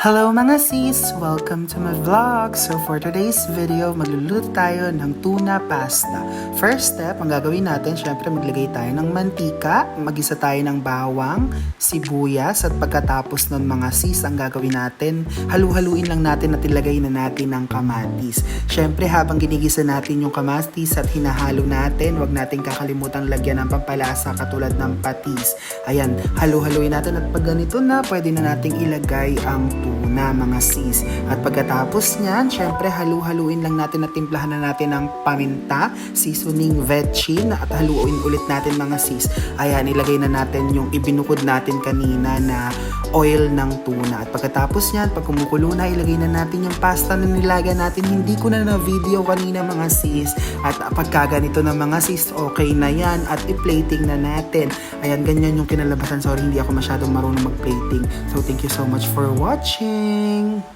Hello mga sis! Welcome to my vlog! So for today's video, magluluto tayo ng tuna pasta. First step, ang gagawin natin, syempre maglagay tayo ng mantika, magisa tayo ng bawang, sibuyas, at pagkatapos nun mga sis, ang gagawin natin, halu-haluin lang natin at ilagay na natin ng kamatis. Syempre habang ginigisa natin yung kamatis at hinahalo natin, wag natin kakalimutan lagyan ng pampalasa katulad ng patis. Ayan, halu-haluin natin at pag ganito na, pwede na nating ilagay ang tuna mga sis. At pagkatapos niyan, syempre halu-haluin lang natin at timplahan na natin ng paminta, seasoning, vetchin at haluin ulit natin mga sis. Ayan, ilagay na natin yung ibinukod natin kanina na oil ng tuna. At pagkatapos niyan, pag kumukulo na, ilagay na natin yung pasta na nilagay natin. Hindi ko na video kanina mga sis. At pagka ganito na mga sis, okay na yan. At i-plating na natin. Ayan, ganyan yung kinalabasan. Sorry, hindi ako masyadong marunong mag-plating. So, thank you so much for watching.